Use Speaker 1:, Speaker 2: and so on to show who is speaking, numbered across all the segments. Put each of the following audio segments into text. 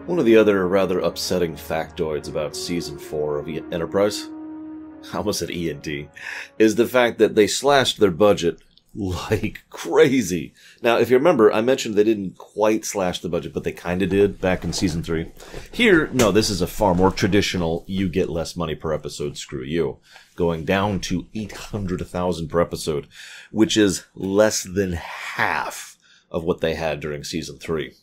Speaker 1: One of the other rather upsetting factoids about Season 4 of Enterprise, I almost said E&D, is the fact that they slashed their budget like crazy. Now, if you remember, I mentioned they didn't quite slash the budget, but they kind of did back in Season 3. Here, no, this is a far more traditional, you get less money per episode, screw you. Going down to $800,000 per episode, which is less than half of what they had during Season 3.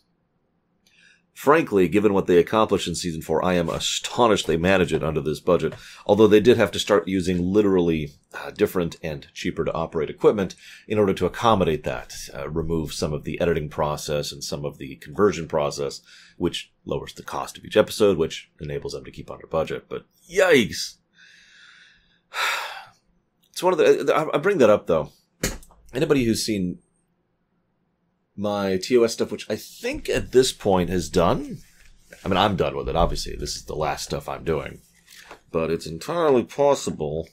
Speaker 1: Frankly, given what they accomplished in Season 4, I am astonished they managed it under this budget, although they did have to start using literally different and cheaper to operate equipment in order to accommodate that, remove some of the editing process and some of the conversion process, which lowers the cost of each episode, which enables them to keep under budget. But yikes! It's one of the... I bring that up, though. Anybody who's seen my TOS stuff, which I think at this point is done. I mean, I'm done with it, obviously. This is the last stuff I'm doing. But it's entirely possible.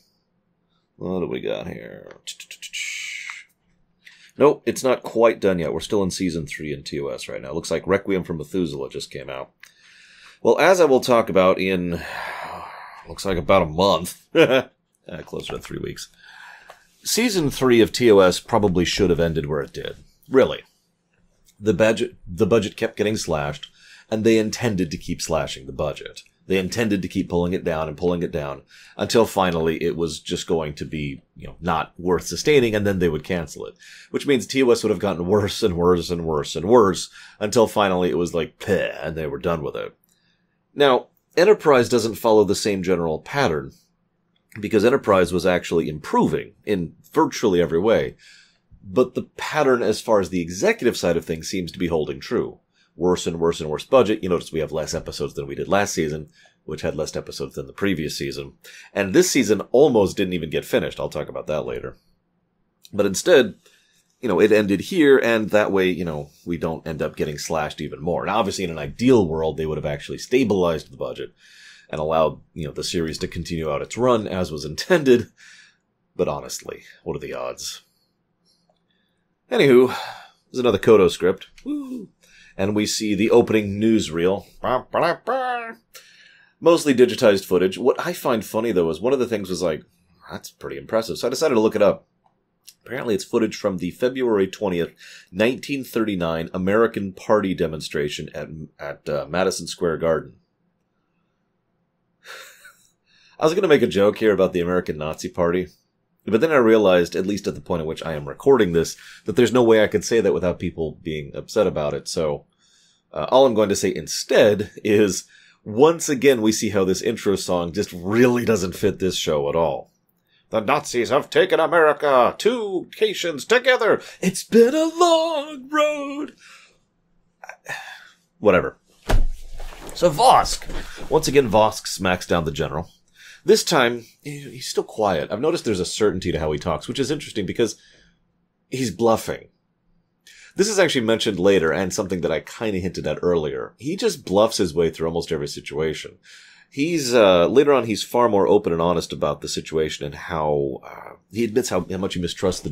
Speaker 1: What do we got here? Nope, it's not quite done yet. We're still in Season 3 in TOS right now. It looks like Requiem for Methuselah just came out. Well, as I will talk about in, looks like about a month. Closer to 3 weeks. Season 3 of TOS probably should have ended where it did. Really. The budget kept getting slashed, and they intended to keep slashing the budget. They intended to keep pulling it down and pulling it down until finally it was just going to be, not worth sustaining, and then they would cancel it. Which means TOS would have gotten worse and worse and worse and worse until finally it was like, peh, and they were done with it. Now, Enterprise doesn't follow the same general pattern, because Enterprise was actually improving in virtually every way. But the pattern as far as the executive side of things seems to be holding true. Worse and worse and worse budget. You notice we have less episodes than we did last season, which had less episodes than the previous season. And this season almost didn't even get finished. I'll talk about that later. But instead, it ended here, and that way, we don't end up getting slashed even more. Now, obviously, in an ideal world, they would have actually stabilized the budget and allowed, the series to continue out its run as was intended. But honestly, what are the odds? Anywho, there's another Kodo script. Woo. And we see the opening newsreel. Mostly digitized footage. What I find funny, though, is one of the things was like, that's pretty impressive. So I decided to look it up. Apparently it's footage from the February 20th, 1939 American Party demonstration at Madison Square Garden. I was going to make a joke here about the American Nazi Party. But then I realized, at least at the point at which I am recording this, that there's no way I could say that without people being upset about it. So all I'm going to say instead is, once again, we see how this intro song just really doesn't fit this show at all. The Nazis have taken America, two nations together. It's been a long road. Whatever. So Vosk. Once again, Vosk smacks down the general. This time, he's still quiet. I've noticed there's a certainty to how he talks, which is interesting because he's bluffing. This is actually mentioned later, and something that I kind of hinted at earlier. He just bluffs his way through almost every situation. He's, later on, he's far more open and honest about the situation and how, he admits how much he mistrusts the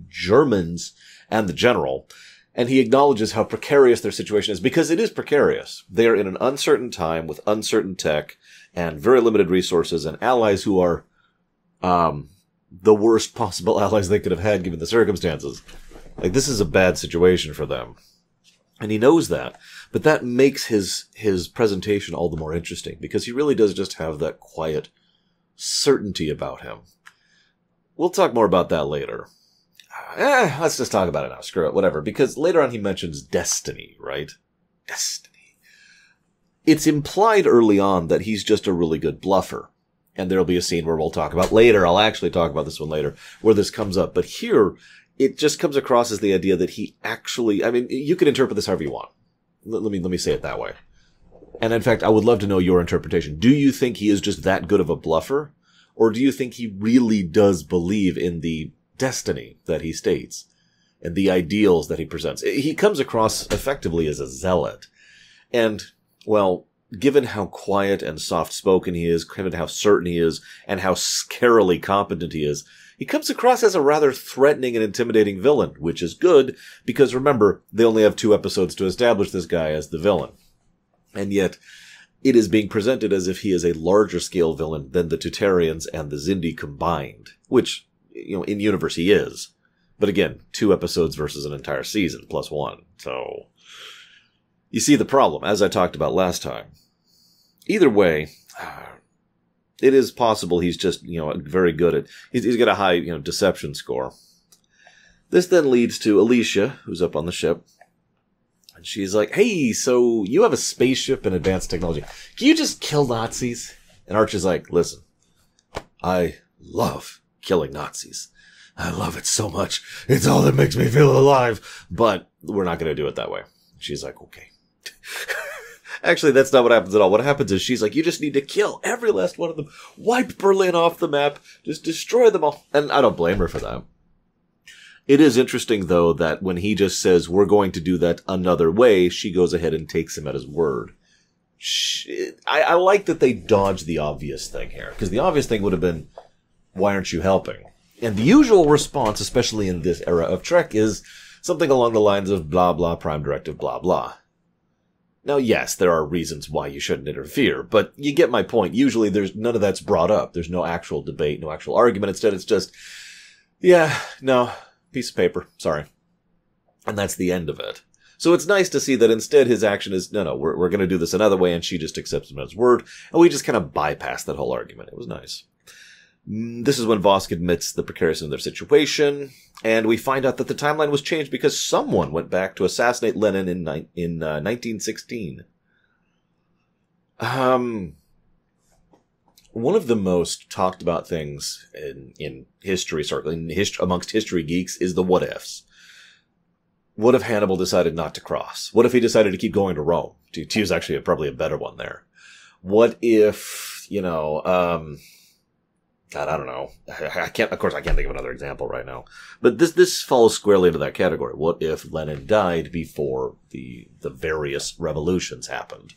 Speaker 1: Germans and the general. And he acknowledges how precarious their situation is, because it is precarious. They are in an uncertain time with uncertain tech and very limited resources and allies who are the worst possible allies they could have had given the circumstances. Like, this is a bad situation for them. And he knows that. But that makes his presentation all the more interesting, because he really does just have that quiet certainty about him. We'll talk more about that later. Let's just talk about it now. Screw it, whatever. Because later on he mentions destiny, right? Destiny. It's implied early on that he's just a really good bluffer. And there'll be a scene where we'll talk about later. I'll actually talk about this one later, where this comes up. But here, it just comes across as the idea that he actually, I mean, you can interpret this however you want. Let me say it that way. And in fact, I would love to know your interpretation. Do you think he is just that good of a bluffer? Or do you think he really does believe in the destiny that he states and the ideals that he presents? He comes across effectively as a zealot. And, well, given how quiet and soft-spoken he is, given how certain he is, and how scarily competent he is, he comes across as a rather threatening and intimidating villain, which is good, because remember, they only have 2 episodes to establish this guy as the villain. And yet, it is being presented as if he is a larger scale villain than the Tutarians and the Zindi combined. Which, in universe he is. But again, 2 episodes versus an entire season, plus 1. So, you see the problem, as I talked about last time. Either way, it is possible he's just, very good at... He's got a high, deception score. This then leads to Alicia, who's up on the ship. And she's like, hey, so you have a spaceship and advanced technology. Can you just kill Nazis? And Archer's like, listen, I love killing Nazis. I love it so much. It's all that makes me feel alive. But we're not going to do it that way. She's like, okay. Actually, that's not what happens at all. What happens is she's like, you just need to kill every last one of them. Wipe Berlin off the map. Just destroy them all. And I don't blame her for that. It is interesting, though, that when he just says, we're going to do that another way, she goes ahead and takes him at his word. I like that they dodged the obvious thing here. Because the obvious thing would have been, why aren't you helping? And the usual response, especially in this era of Trek, is something along the lines of blah, blah, prime directive, blah, blah. Now, yes, there are reasons why you shouldn't interfere, but you get my point. Usually there's none of that's brought up. There's no actual debate, no actual argument. Instead, it's just, yeah, no, piece of paper, sorry. And that's the end of it. So it's nice to see that instead his action is, no, we're going to do this another way, and she just accepts him at his word, and we just kind of bypass that whole argument. It was nice. This is when Vosk admits the precariousness of their situation, and we find out that the timeline was changed because someone went back to assassinate Lenin in 1916. One of the most talked about things in history, certainly amongst history geeks, is the what ifs. What if Hannibal decided not to cross? What if he decided to keep going to Rome? To use actually probably a better one there. What if, God, I don't know. I can't think of another example right now. But this falls squarely into that category. What if Lenin died before the various revolutions happened?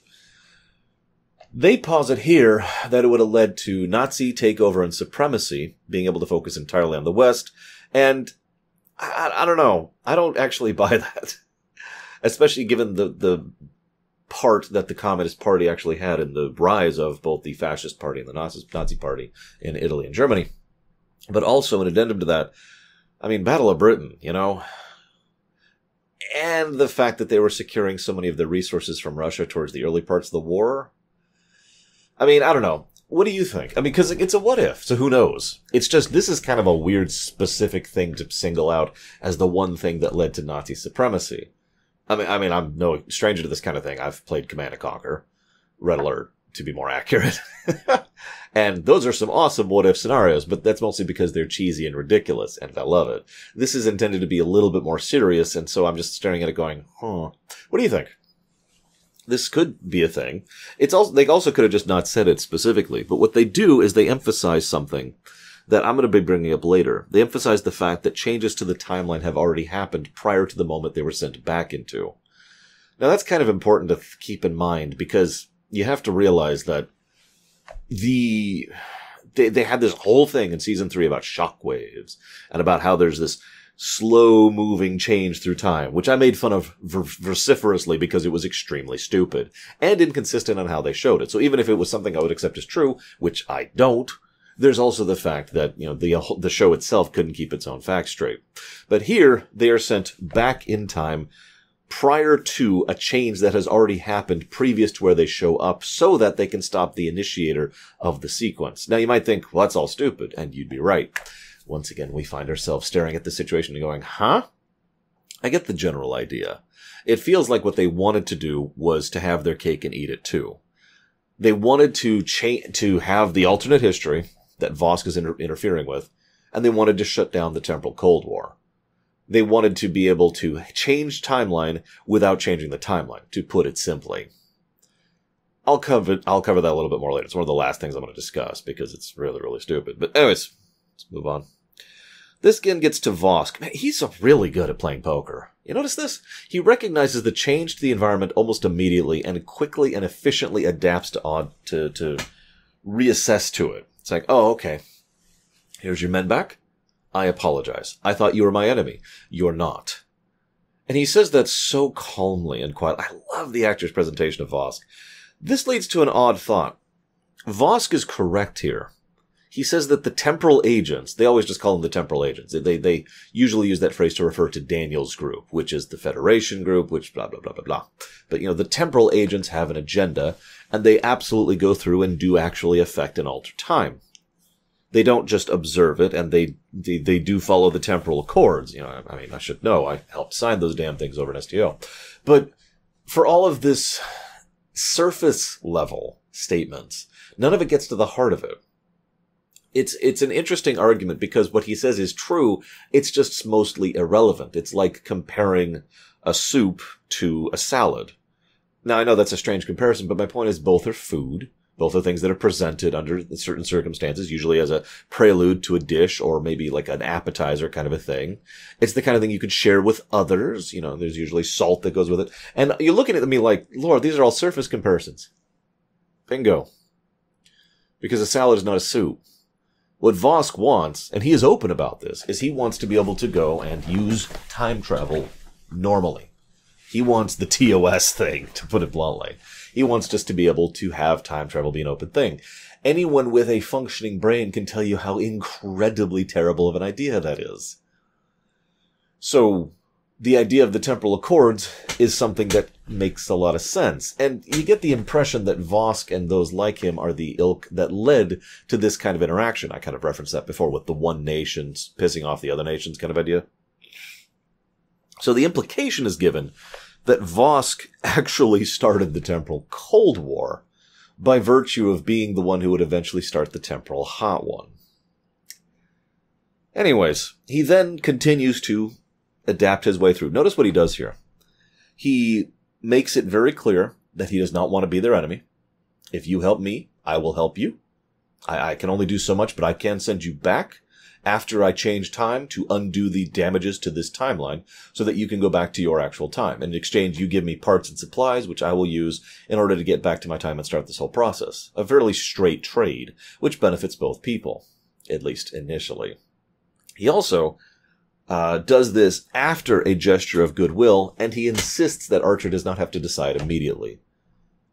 Speaker 1: They posit here that it would have led to Nazi takeover and supremacy, being able to focus entirely on the West, and I don't know. I don't actually buy that. Especially given the part that the Communist Party actually had in the rise of both the Fascist Party and the Nazi Party in Italy and Germany. But also, an addendum to that, Battle of Britain, and the fact that they were securing so many of the resources from Russia towards the early parts of the war. I don't know. What do you think? Because it's a what if, so who knows? It's just, this is kind of a weird specific thing to single out as the one thing that led to Nazi supremacy. I'm no stranger to this kind of thing. I've played Command & Conquer, Red Alert, to be more accurate. And those are some awesome what-if scenarios, but that's mostly because they're cheesy and ridiculous, and I love it. This is intended to be a little bit more serious, and so I'm just staring at it going, what do you think? This could be a thing. They also could have just not said it specifically, but what they do is they emphasize something that I'm going to be bringing up later. They emphasize the fact that changes to the timeline have already happened prior to the moment they were sent back into. Now that's kind of important to keep in mind, because you have to realize that they had this whole thing in season 3 about shockwaves, and about how there's this slow-moving change through time, which I made fun of vociferously because it was extremely stupid, and inconsistent on how they showed it. So even if it was something I would accept as true, which I don't, there's also the fact that, the show itself couldn't keep its own facts straight. But here, they are sent back in time prior to a change that has already happened previous to where they show up, so that they can stop the initiator of the sequence. Now you might think, well, that's all stupid, and you'd be right. Once again, we find ourselves staring at the situation and going, huh? I get the general idea. It feels like what they wanted to do was to have their cake and eat it too. They wanted to have the alternate history that Vosk is interfering with, and they wanted to shut down the temporal Cold War. They wanted to be able to change timeline without changing the timeline, to put it simply. I'll cover that a little bit more later. It's one of the last things I'm going to discuss, because it's really, really stupid. But anyways, let's move on. This again gets to Vosk. Man, he's really good at playing poker. You notice this? He recognizes the change to the environment almost immediately, and quickly and efficiently adapts to reassess to it. It's like, oh, okay. Here's your men back. I apologize. I thought you were my enemy. You're not. And he says that so calmly and quietly. I love the actor's presentation of Vosk. This leads to an odd thought. Vosk is correct here. He says that the temporal agents, they always just call them the temporal agents. They usually use that phrase to refer to Daniel's group, which is the Federation group, which blah, blah, blah, blah, blah. But, the temporal agents have an agenda, and they absolutely go through and do actually affect and alter time. They don't just observe it, and they do follow the temporal accords. I should know. I helped sign those damn things over in STO. But for all of this surface level statements, none of it gets to the heart of it. It's an interesting argument because what he says is true. It's just mostly irrelevant. It's like comparing a soup to a salad. Now, I know that's a strange comparison, but my point is both are food. Both are things that are presented under certain circumstances, usually as a prelude to a dish or maybe like an appetizer kind of a thing. It's the kind of thing you could share with others. There's usually salt that goes with it. And you're looking at me like, Lord, these are all surface comparisons. Bingo. Because a salad is not a soup. What Vosk wants, and he is open about this, is he wants to be able to go and use time travel normally. He wants the TOS thing, to put it bluntly. He wants just to be able to have time travel be an open thing. Anyone with a functioning brain can tell you how incredibly terrible of an idea that is. So, the idea of the temporal accords is something that makes a lot of sense. And you get the impression that Vosk and those like him are the ilk that led to this kind of interaction. I kind of referenced that before with the one nation pissing off the other nations kind of idea. So the implication is given that Vosk actually started the temporal Cold War by virtue of being the one who would eventually start the temporal hot one. Anyways, he then continues to adapt his way through. Notice what he does here. He makes it very clear that he does not want to be their enemy. If you help me, I will help you. I can only do so much, but I can send you back after I change time to undo the damages to this timeline so that you can go back to your actual time. In exchange, you give me parts and supplies, which I will use in order to get back to my time and start this whole process. A fairly straight trade, which benefits both people, at least initially. He also does this after a gesture of goodwill, and he insists that Archer does not have to decide immediately.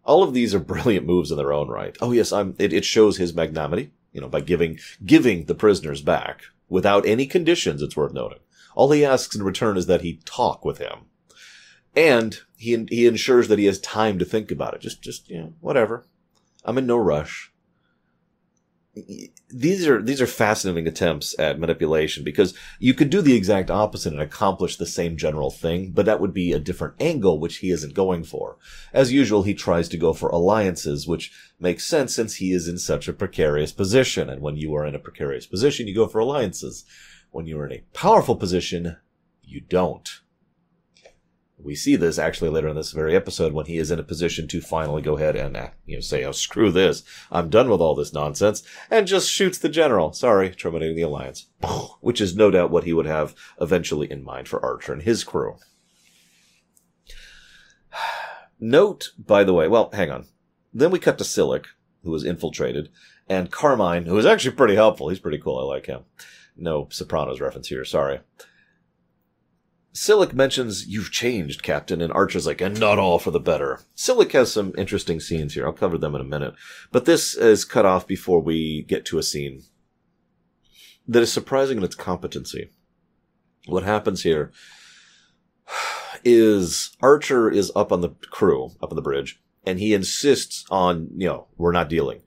Speaker 1: All of these are brilliant moves in their own right. Oh yes, it shows his magnanimity, by giving the prisoners back without any conditions, it's worth noting. All he asks in return is that he talk with him. And he ensures that he has time to think about it. Just whatever. I'm in no rush. These are fascinating attempts at manipulation because you could do the exact opposite and accomplish the same general thing, but that would be a different angle, which he isn't going for. As usual, he tries to go for alliances, which makes sense since he is in such a precarious position. And when you are in a precarious position, you go for alliances. When you are in a powerful position, you don't. We see this actually later in this very episode when he is in a position to finally go ahead and say, oh, screw this. I'm done with all this nonsense. And just shoots the general. Sorry, terminating the alliance. Which is no doubt what he would have eventually in mind for Archer and his crew. Note, by the way, well, hang on. Then we cut to Silic, who was infiltrated, and Carmine, who is actually pretty helpful. He's pretty cool. I like him. No Sopranos reference here. Sorry. Silic mentions, you've changed, Captain, and Archer's like, and not all for the better. Silic has some interesting scenes here. I'll cover them in a minute. But this is cut off before we get to a scene that is surprising in its competency. What happens here is Archer is up on the crew, up on the bridge, and he insists on, we're not dealing.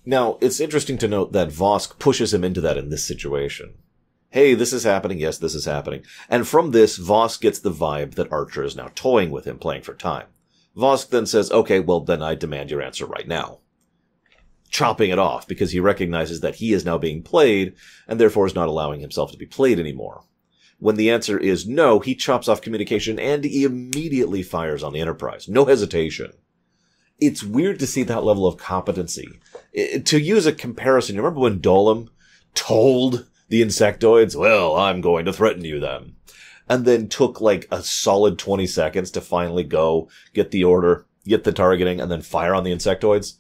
Speaker 1: Now, it's interesting to note that Vosk pushes him into that in this situation. Hey, this is happening. Yes, this is happening. And from this, Vosk gets the vibe that Archer is now toying with him, playing for time. Vosk then says, okay, well, then I demand your answer right now. Chopping it off, because he recognizes that he is now being played, and therefore is not allowing himself to be played anymore. When the answer is no, he chops off communication, and he immediately fires on the Enterprise. No hesitation. It's weird to see that level of competency. To use a comparison, you remember when Dolim told the insectoids, well, I'm going to threaten you then. And then took like a solid 20 seconds to finally go, get the order, get the targeting, and then fire on the insectoids.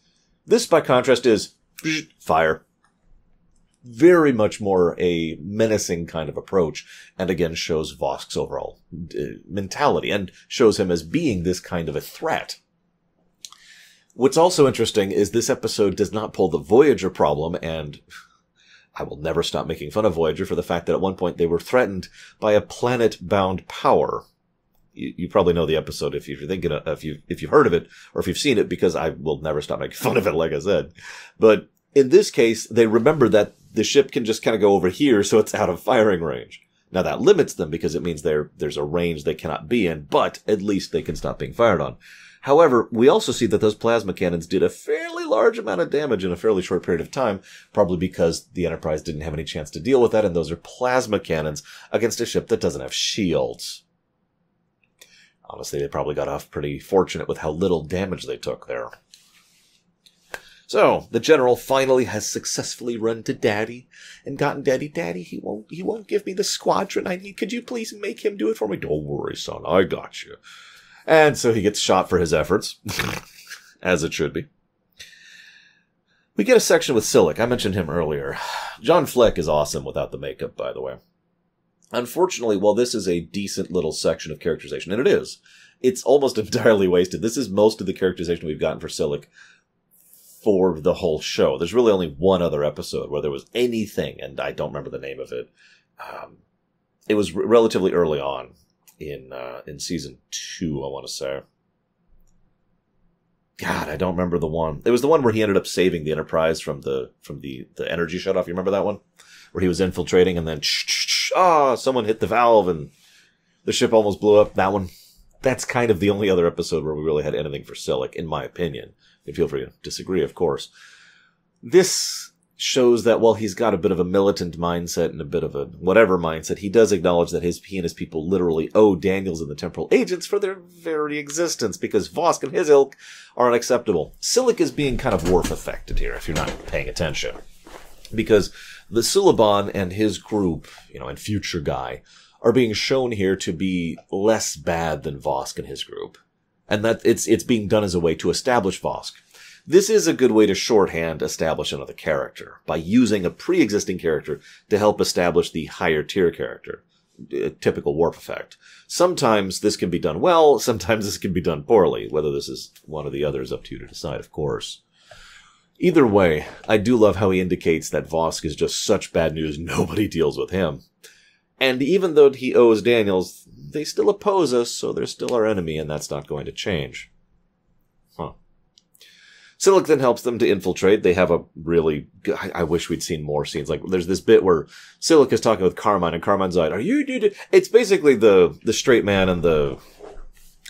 Speaker 1: This, by contrast, is fire. very much more a menacing kind of approach, and again shows Vosk's overall mentality, and shows him as being this kind of a threat. What's also interesting is this episode does not pull the Voyager problem, and I will never stop making fun of Voyager for the fact that at one point they were threatened by a planet-bound power. You probably know the episode if you're thinking if you've heard of it, or if you've seen it, because I will never stop making fun of it, like I said. But in this case, they remember that the ship can just kind of go over here, so it's out of firing range. Now that limits them because it means there's a range they cannot be in, but at least they can stop being fired on. However, we also see that those plasma cannons did a fairly large amount of damage in a fairly short period of time, probably because the Enterprise didn't have any chance to deal with that, and those are plasma cannons against a ship that doesn't have shields. Honestly, they probably got off pretty fortunate with how little damage they took there. So, the General finally has successfully run to Daddy and gotten Daddy, he won't give me the squadron I need. Could you please make him do it for me? Don't worry, son, I got you. And so he gets shot for his efforts, as it should be. We get a section with Silik. I mentioned him earlier. John Fleck is awesome without the makeup, by the way. Unfortunately, while this is a decent little section of characterization, and it is, it's almost entirely wasted. This is most of the characterization we've gotten for Silik for the whole show. There's really only one other episode where there was anything, and I don't remember the name of it. It was relatively early on in season 2, I want to say. God, I don't remember the one. It was the one where he ended up saving the Enterprise from the energy shutoff. You remember that one? Where he was infiltrating and then someone hit the valve and the ship almost blew up. That one. That's kind of the only other episode where we really had anything for Silik, in my opinion. You feel free to disagree, of course. This shows that while he's got a bit of a militant mindset and a bit of a whatever mindset, he does acknowledge that he and his people literally owe Daniels and the temporal agents for their very existence, because Vosk and his ilk are unacceptable. Silik is being kind of Worf affected here, if you're not paying attention. Because the Suliban and his group, and Future Guy, are being shown here to be less bad than Vosk and his group. And that it's being done as a way to establish Vosk. This is a good way to shorthand establish another character, by using a pre-existing character to help establish the higher tier character. A typical Warp effect. Sometimes this can be done well, sometimes this can be done poorly. Whether this is one or the other is up to you to decide, of course. Either way, I do love how he indicates that Vosk is just such bad news, nobody deals with him. And even though he owes Daniels, they still oppose us, so they're still our enemy, and that's not going to change. Silik then helps them to infiltrate. They have a really good, I wish we'd seen more scenes. Like, there's this bit where Silik is talking with Carmine, and Carmine's like, it's basically the straight man and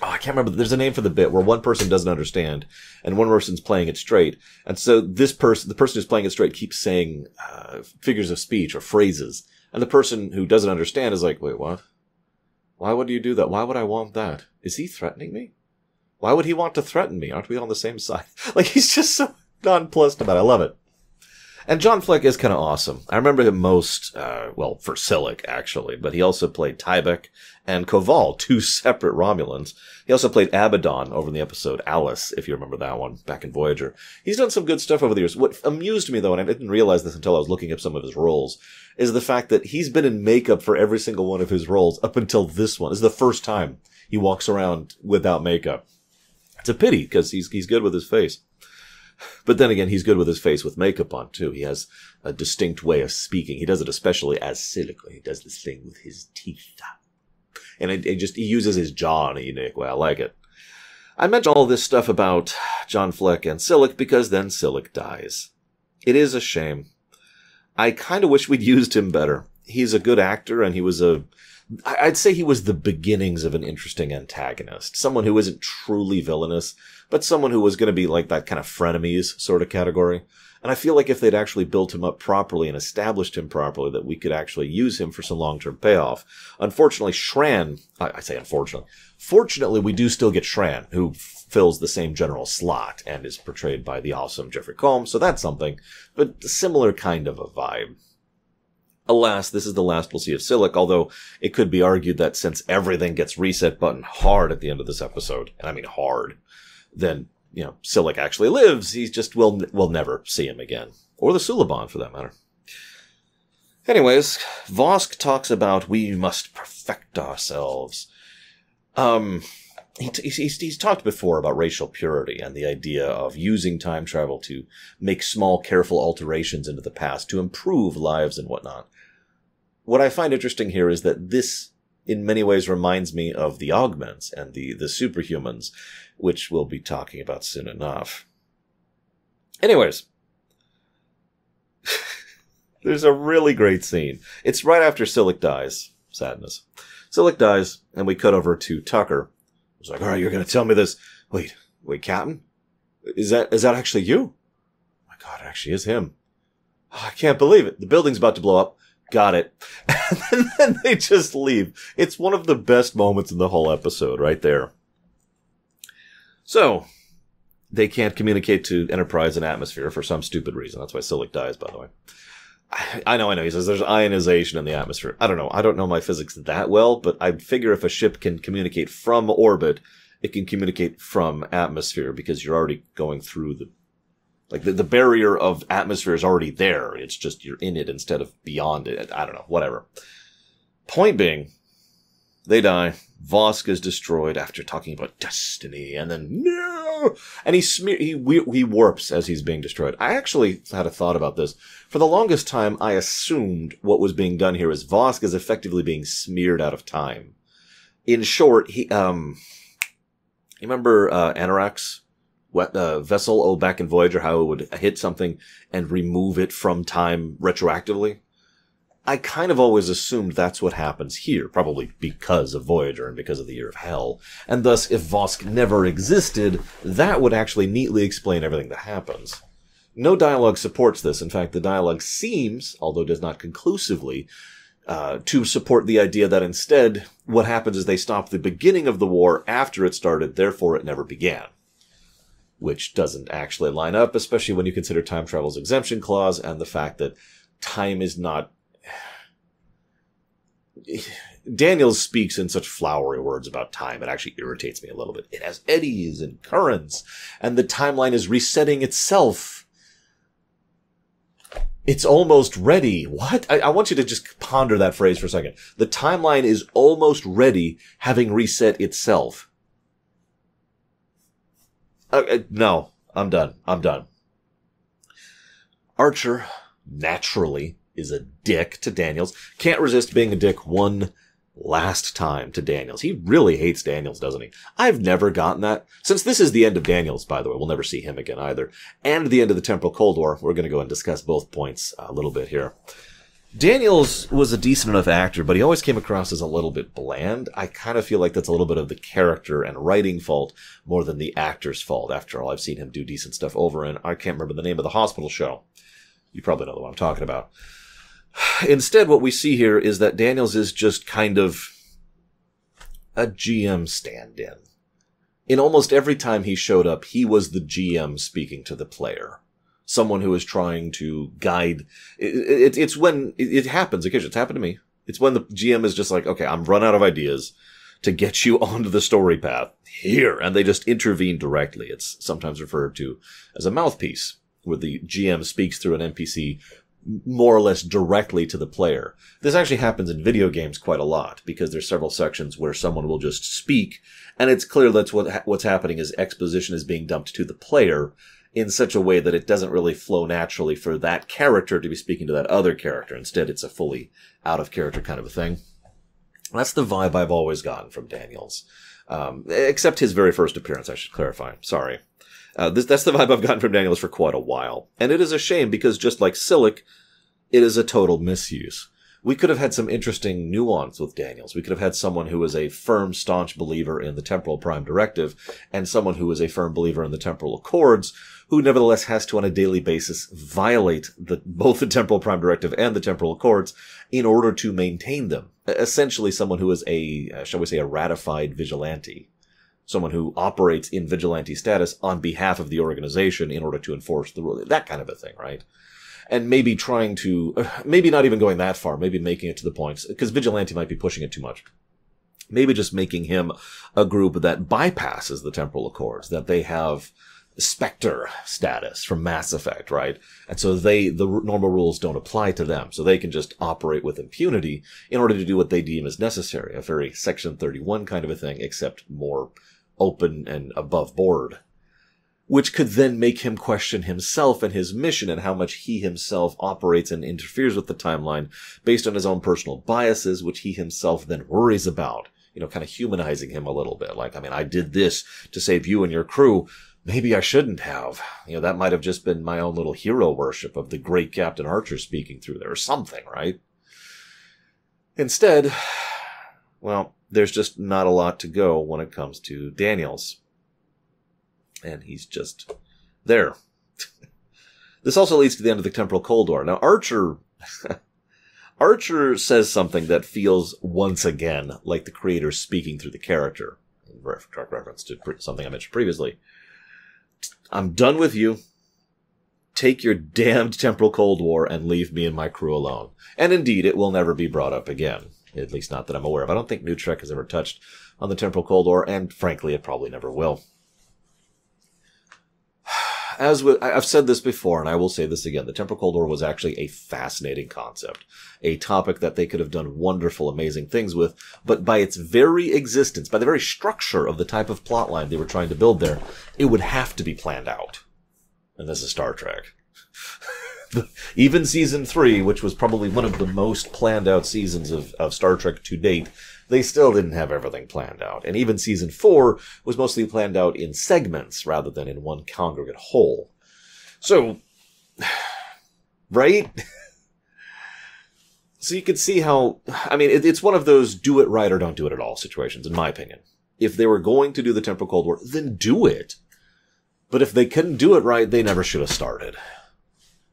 Speaker 1: I can't remember. There's a name for the bit where one person doesn't understand, and one person's playing it straight. And so the person who's playing it straight keeps saying figures of speech or phrases. And the person who doesn't understand is like, wait, what? Why would you do that? Why would I want that? Is he threatening me? Why would he want to threaten me? Aren't we on the same side? Like, he's just so nonplussed about it. I love it. And John Fleck is kind of awesome. I remember him most, for Silik, actually, but he also played Tyvek and Koval, 2 separate Romulans. He also played Abaddon over in the episode Alice, if you remember that one, back in Voyager. He's done some good stuff over the years. What amused me, though, and I didn't realize this until I was looking up some of his roles, is the fact that he's been in makeup for every single one of his roles up until this one. This is the first time he walks around without makeup. It's a pity, because he's good with his face. But then again, he's good with his face with makeup on, too. He has a distinct way of speaking. He does it especially as Silik. He does this thing with his teeth. And he uses his jaw in a unique way. I like it. I mentioned all this stuff about John Fleck and Silik because then Silik dies. It is a shame. I kind of wish we'd used him better. He's a good actor, and I'd say he was the beginnings of an interesting antagonist. Someone who isn't truly villainous, but someone who was going to be like that kind of frenemies sort of category. And I feel like if they'd actually built him up properly and established him properly, that we could actually use him for some long-term payoff. Unfortunately, Shran, I say unfortunately, fortunately we do still get Shran, who fills the same general slot and is portrayed by the awesome Jeffrey Combs, so that's something, but similar kind of a vibe. Alas, this is the last we'll see of Silik, although it could be argued that since everything gets reset button hard at the end of this episode, and I mean hard, then, Silik actually lives. He's just, we'll never see him again. Or the Suliban, for that matter. Anyways, Vosk talks about we must perfect ourselves. He's talked before about racial purity and the idea of using time travel to make small, careful alterations into the past to improve lives and whatnot. What I find interesting here is that this, in many ways, reminds me of the augments and the superhumans, which we'll be talking about soon enough. Anyways, there's a really great scene. It's right after Silic dies. Sadness. Silic dies, and we cut over to Tucker. He's like, all right, you're going to tell me this. Wait, Captain? Is that actually you? Oh my God, it actually is him. Oh, I can't believe it. The building's about to blow up. Got it. And then they just leave. It's one of the best moments in the whole episode right there. So, they can't communicate to Enterprise and Atmosphere for some stupid reason. That's why Silic dies, by the way. I know. He says there's ionization in the atmosphere. I don't know. I don't know my physics that well, but I figure if a ship can communicate from orbit, it can communicate from atmosphere because you're already going through the barrier of atmosphere is already there. It's just you're in it instead of beyond it. I don't know. Whatever. Point being, they die. Vosk is destroyed after talking about destiny, and then no, and he warps as he's being destroyed. I actually had a thought about this. For the longest time, I assumed what was being done here is Vosk is effectively being smeared out of time. In short, you remember Anorak's vessel back in Voyager, how it would hit something and remove it from time retroactively? I kind of always assumed that's what happens here, probably because of Voyager and because of the Year of Hell. And thus, if Vosk never existed, that would actually neatly explain everything that happens. No dialogue supports this. In fact, the dialogue seems, although does not conclusively, to support the idea that instead, what happens is they stop the beginning of the war after it started, therefore it never began. Which doesn't actually line up, especially when you consider time travel's exemption clause and the fact that time is not... Daniels speaks in such flowery words about time, it actually irritates me a little bit. It has eddies and currents, and the timeline is resetting itself. It's almost ready. What? I want you to just ponder that phrase for a second. The timeline is almost ready, having reset itself. No, I'm done. Archer, naturally, is a dick to Daniels. Can't resist being a dick one last time to Daniels. He really hates Daniels, doesn't he? I've never gotten that. Since this is the end of Daniels, by the way, we'll never see him again either. And the end of the Temporal Cold War. We're going to go and discuss both points a little bit here. Daniels was a decent enough actor, but he always came across as a little bit bland. I kind of feel like that's a little bit of the character and writing fault more than the actor's fault. After all, I've seen him do decent stuff over in, I can't remember the name of the hospital show. You probably know the one I'm talking about. Instead, what we see here is that Daniels is just kind of a GM stand-in. In almost every time he showed up, he was the GM speaking to the player. Someone who is trying to guide. It's when it happens occasionally. It's happened to me. It's when the GM is just like, okay, I'm run out of ideas to get you onto the story path here. And they just intervene directly. It's sometimes referred to as a mouthpiece, where the GM speaks through an NPC more or less directly to the player. This actually happens in video games quite a lot, because there's several sections where someone will just speak, and it's clear that's what's happening is exposition is being dumped to the player in such a way that it doesn't really flow naturally for that character to be speaking to that other character. Instead, it's a fully out-of-character kind of a thing. That's the vibe I've always gotten from Daniels. Except his very first appearance, I should clarify. Sorry. That's the vibe I've gotten from Daniels for quite a while. And it is a shame because just like Silic, it is a total misuse. We could have had some interesting nuance with Daniels. We could have had someone who was a firm, staunch believer in the Temporal Prime Directive and someone who is a firm believer in the Temporal Accords, who nevertheless has to on a daily basis violate both the Temporal Prime Directive and the Temporal Accords in order to maintain them. Essentially someone who is shall we say, a ratified vigilante. Someone who operates in vigilante status on behalf of the organization in order to enforce the rule. That kind of a thing, right? And maybe trying to, maybe not even going that far, maybe making it to the points, because vigilante might be pushing it too much. Maybe just making him a group that bypasses the Temporal Accords, that they have Spectre status from Mass Effect, right? And so the normal rules don't apply to them. So they can just operate with impunity in order to do what they deem as necessary. A very Section 31 kind of a thing, except more open and above board. Which could then make him question himself and his mission and how much he himself operates and interferes with the timeline based on his own personal biases, which he himself then worries about. Kind of humanizing him a little bit. Like, I did this to save you and your crew. Maybe I shouldn't have. That might have just been my own little hero worship of the great Captain Archer speaking through there or something, right? Instead, well, there's just not a lot to go when it comes to Daniels. And he's just there. This also leads to the end of the Temporal Cold War. Now, Archer says something that feels once again like the creator speaking through the character. Direct reference to something I mentioned previously. I'm done with you. Take your damned Temporal Cold War and leave me and my crew alone. And indeed, it will never be brought up again. At least not that I'm aware of. I don't think New Trek has ever touched on the Temporal Cold War, and frankly, it probably never will. I've said this before, and I will say this again, the Temporal Cold War was actually a fascinating concept. A topic that they could have done wonderful, amazing things with, but by its very existence, by the very structure of the type of plotline they were trying to build there, it would have to be planned out. And this is Star Trek. Even Season 3, which was probably one of the most planned out seasons of Star Trek to date, they still didn't have everything planned out. And even Season 4 was mostly planned out in segments rather than in one congregate whole. So, right? So you can see how, it's one of those do it right or don't do it at all situations, in my opinion. If they were going to do the Temporal Cold War, then do it. But if they couldn't do it right, they never should have started.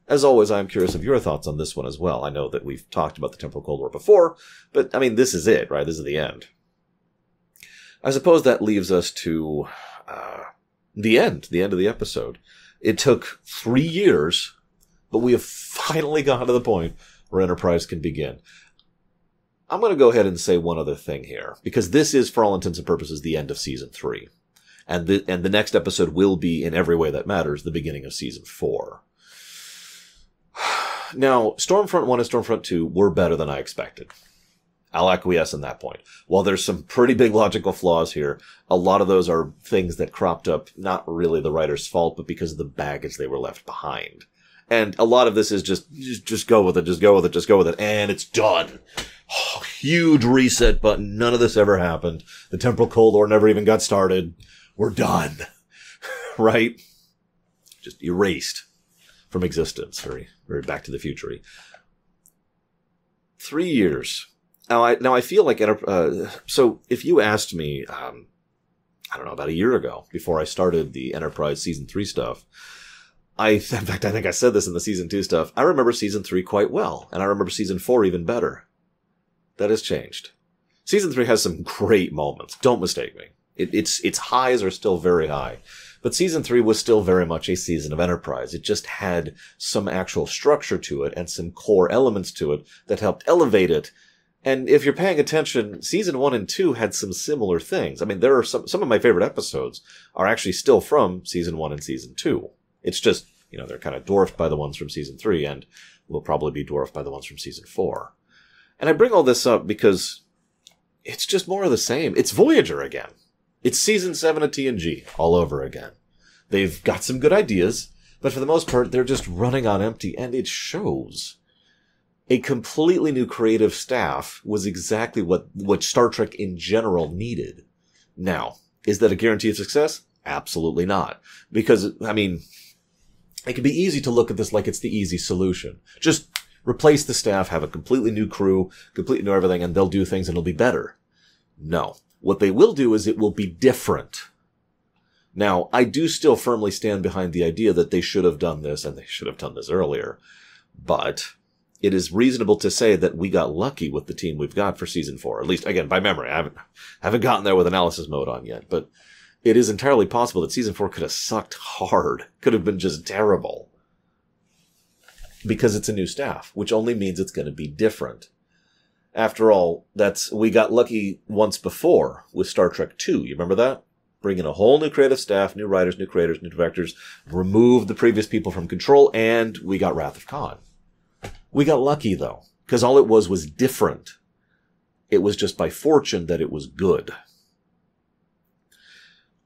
Speaker 1: As always, I'm curious of your thoughts on this one as well. I know that we've talked about the Temporal Cold War before, but, this is it, right? This is the end. I suppose that leaves us to the end of the episode. It took 3 years, but we have finally gotten to the point where Enterprise can begin. I'm going to go ahead and say one other thing here, because this is, for all intents and purposes, the end of Season 3. And the next episode will be, in every way that matters, the beginning of Season 4. Now, Stormfront 1 and Stormfront 2 were better than I expected. I'll acquiesce on that point. While there's some pretty big logical flaws here, a lot of those are things that cropped up, not really the writer's fault, but because of the baggage they were left behind. And a lot of this is just go with it, and it's done. Oh, huge reset button. None of this ever happened. The Temporal Cold War never even got started. We're done. Right? Just erased from existence. Very, very Back to the Future-y. 3 years. Now I feel like, so if you asked me, about a year ago, before I started the Enterprise Season 3 stuff, in fact, I think I said this in the Season 2 stuff, I remember Season 3 quite well, and I remember Season 4 even better. That has changed. Season 3 has some great moments, don't mistake me. Its highs are still very high. But Season 3 was still very much a season of Enterprise. It just had some actual structure to it and some core elements to it that helped elevate it. And if you're paying attention, Season 1 and 2 had some similar things. There are some of my favorite episodes are actually still from Season 1 and Season 2. It's just, they're kind of dwarfed by the ones from Season 3 and will probably be dwarfed by the ones from Season 4. And I bring all this up because it's just more of the same. It's Voyager again. It's Season 7 of TNG all over again. They've got some good ideas, but for the most part, they're just running on empty, and it shows. A completely new creative staff was exactly what Star Trek in general needed. Now, is that a guarantee of success? Absolutely not. Because, it can be easy to look at this like it's the easy solution. Just replace the staff, have a completely new crew, completely new everything, and they'll do things and it'll be better. No. What they will do is it will be different. Now, I do still firmly stand behind the idea that they should have done this, and they should have done this earlier. But it is reasonable to say that we got lucky with the team we've got for Season 4. At least, again, by memory. I haven't gotten there with analysis mode on yet. But it is entirely possible that Season 4 could have sucked hard. Could have been just terrible. Because it's a new staff, which only means it's going to be different. After all, we got lucky once before with Star Trek 2. You remember that? Bring in a whole new creative staff, new writers, new creators, new directors, remove the previous people from control, and we got Wrath of Khan. We got lucky, though, because all it was different. It was just by fortune that it was good.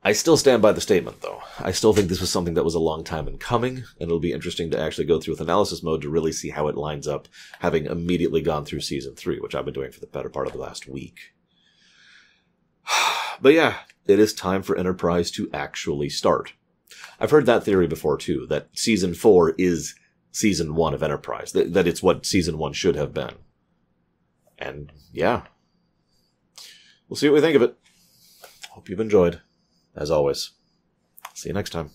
Speaker 1: I still stand by the statement, though. I still think this was something that was a long time in coming, and it'll be interesting to actually go through with analysis mode to really see how it lines up, having immediately gone through Season 3, which I've been doing for the better part of the last week. But yeah, it is time for Enterprise to actually start. I've heard that theory before, too, that Season 4 is Season 1 of Enterprise, that it's what Season 1 should have been. And yeah, we'll see what we think of it. Hope you've enjoyed. As always, see you next time.